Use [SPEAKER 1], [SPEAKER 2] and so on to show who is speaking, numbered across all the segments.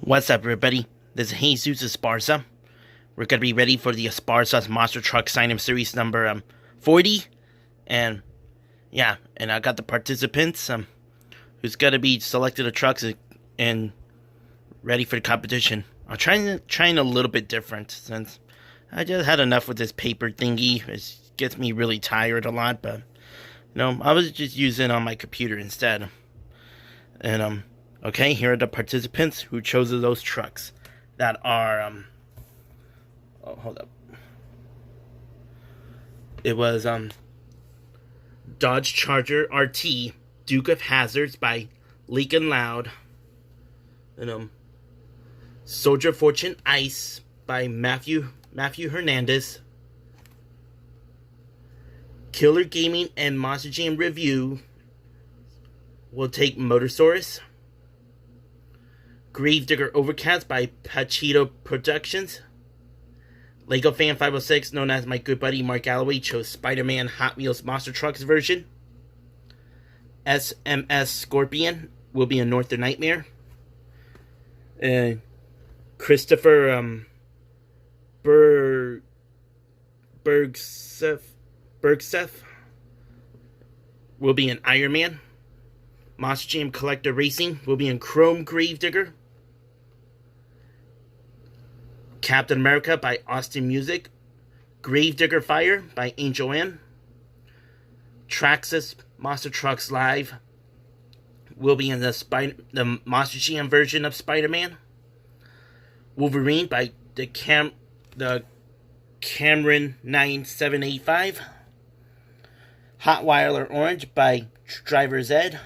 [SPEAKER 1] What's up, everybody? This is Jesus Esparza. We're going to be ready for the Esparza's Monster Truck Sign-In Series number 40. And, yeah, and I got the participants who's going to be selected the trucks and ready for the competition. I'm trying a little bit different since I just had enough with this paper thingy. It gets me really tired a lot, but, I was just using it on my computer instead. And, okay, here are the participants who chose those trucks that are, oh, hold up. It was, Dodge Charger RT, Duke of Hazards by Leakin' Loud, and, Soldier Fortune Ice by Matthew Hernandez, Killer Gaming and Monster Jam Review will take Motorsaurus, Gravedigger Overcast by Pachito Productions. Lego Fan 506, known as my good buddy Mark Galloway, chose Spider-Man Hot Wheels Monster Trucks version. SMS Scorpion will be a Northern Nightmare. Christopher Bergseth will be an Iron Man. Monster Jam Collector Racing will be in Chrome Gravedigger. Captain America by Austin Music. Gravedigger Fire by Angel M. Traxxas Monster Trucks Live will be in the Monster Jam version of Spider-Man. Wolverine by the Cameron 9785. Hotweiler Orange by Driver Zed.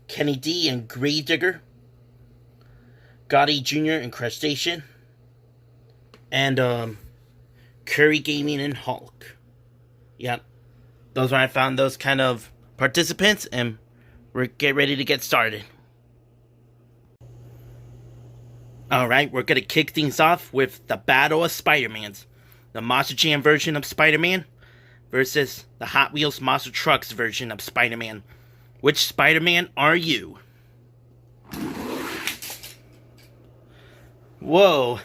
[SPEAKER 1] Kenny D and Gravedigger. Gotti Jr. and Crustacean. And Curry Gaming and Hulk. Yep. Those are I found those kind of participants, and we're ready to get started. Alright, we're gonna kick things off with the Battle of Spider-Mans. The Monster Jam version of Spider-Man versus the Hot Wheels Monster Trucks version of Spider-Man. Which Spider-Man are you? Whoa.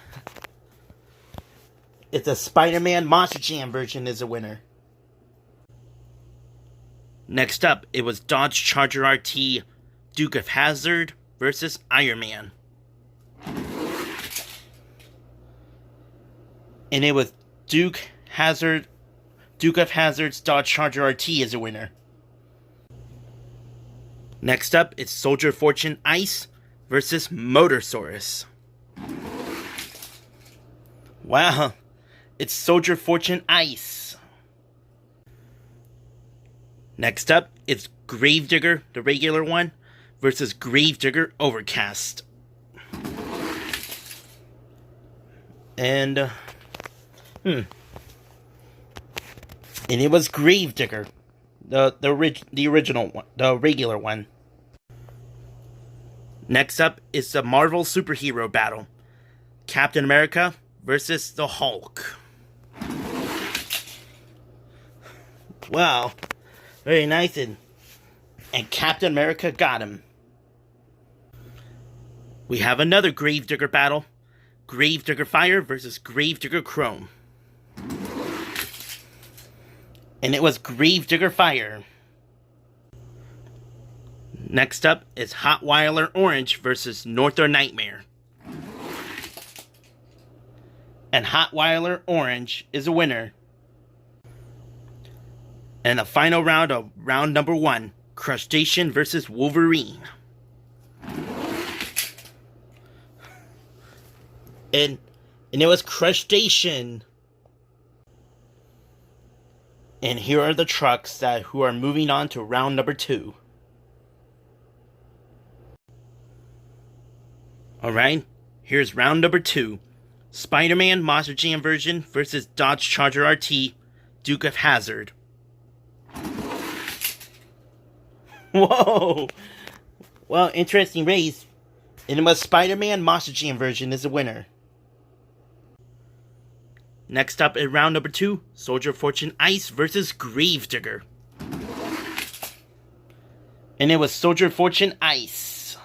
[SPEAKER 1] It's a Spider-Man Monster Jam version is a winner. Next up, it was Dodge Charger RT Duke of Hazard versus Iron Man. And it was Duke of Hazard's Dodge Charger RT is a winner. Next up, it's Soldier Fortune Ice versus Motorsaurus. Wow, it's Soldier Fortune Ice. Next up, it's Gravedigger, the regular one, versus Gravedigger Overcast. And, and it was Gravedigger, the original one, the regular one. Next up is the Marvel superhero battle. Captain America versus the Hulk. Wow. Very nice. And Captain America got him. We have another Gravedigger battle. Gravedigger Fire versus Gravedigger Chrome. And it was Gravedigger Fire. Next up is Hotweiler Orange versus Northern Nightmare. And Hotweiler Orange is a winner. And the final round of round number 1, Crustacean versus Wolverine. And it was Crustacean. And here are the trucks who are moving on to round number 2. Alright, here's round number 2. Spider-Man Monster Jam version versus Dodge Charger RT Duke of Hazard. Whoa! Well, interesting race. And it was Spider-Man Monster Jam version is the winner. Next up in round number 2, Soldier Fortune Ice versus Gravedigger. And it was Soldier Fortune Ice.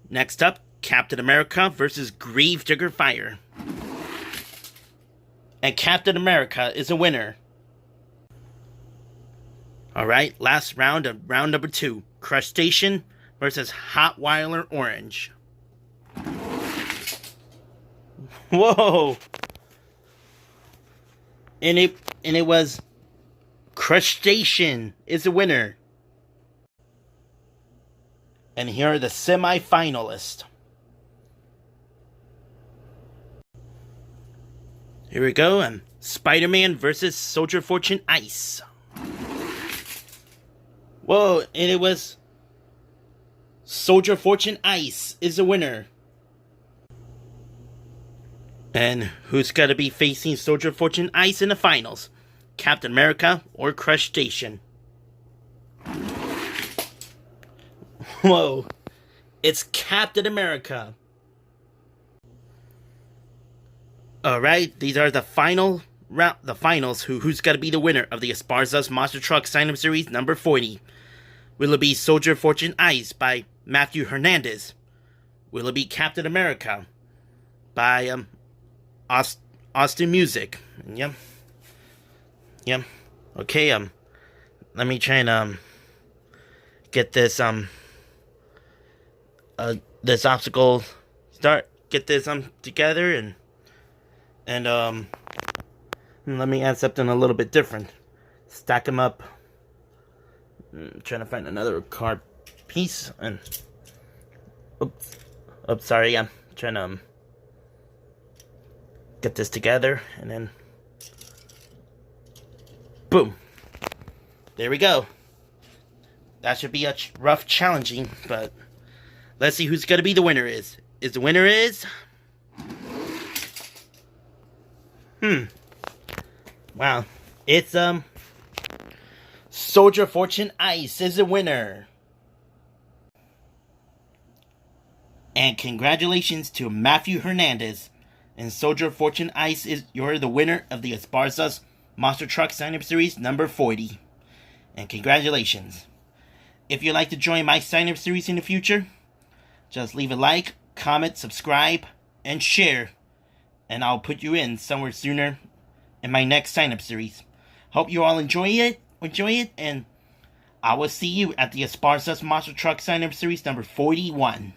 [SPEAKER 1] Next up, Captain America versus Gravedigger Fire. And Captain America is a winner. Alright, last round of round number 2. Crustacean versus Hotweiler Orange. Whoa! And it was Crustacean is the winner. And here are the semi-finalists. Here we go. Spider-Man versus Soldier Fortune Ice. Whoa, and it was Soldier Fortune Ice is the winner. And who's going to be facing Soldier Fortune Ice in the finals? Captain America or Crustacean? Whoa, it's Captain America. Alright, these are the finals. Who's going to be the winner of the Esparza's Monster Truck Sign-Up Series number 40? Will it be Soldier Fortune Ice by Matthew Hernandez? Will it be Captain America by Austin Music? Yep. Okay, let me try and get this this obstacle get this together and let me add something a little bit different. Stack them up. I'm trying to find another card piece and oops, sorry, I'm trying to get this together and then boom. There we go. That should be a rough challenging, but let's see who's gonna be the winner is. The winner is wow. It's Soldier Fortune Ice is the winner. And congratulations to Matthew Hernandez. And Soldier Fortune Ice you're the winner of the Esparza's Monster Truck Sign-Up Series number 40. And congratulations. If you'd like to join my sign-up series in the future, just leave a like, comment, subscribe, and share. And I'll put you in somewhere sooner in my next sign-up series. Hope you all enjoy it, and I will see you at the Esparza's Monster Truck Sign-Up Series number 41.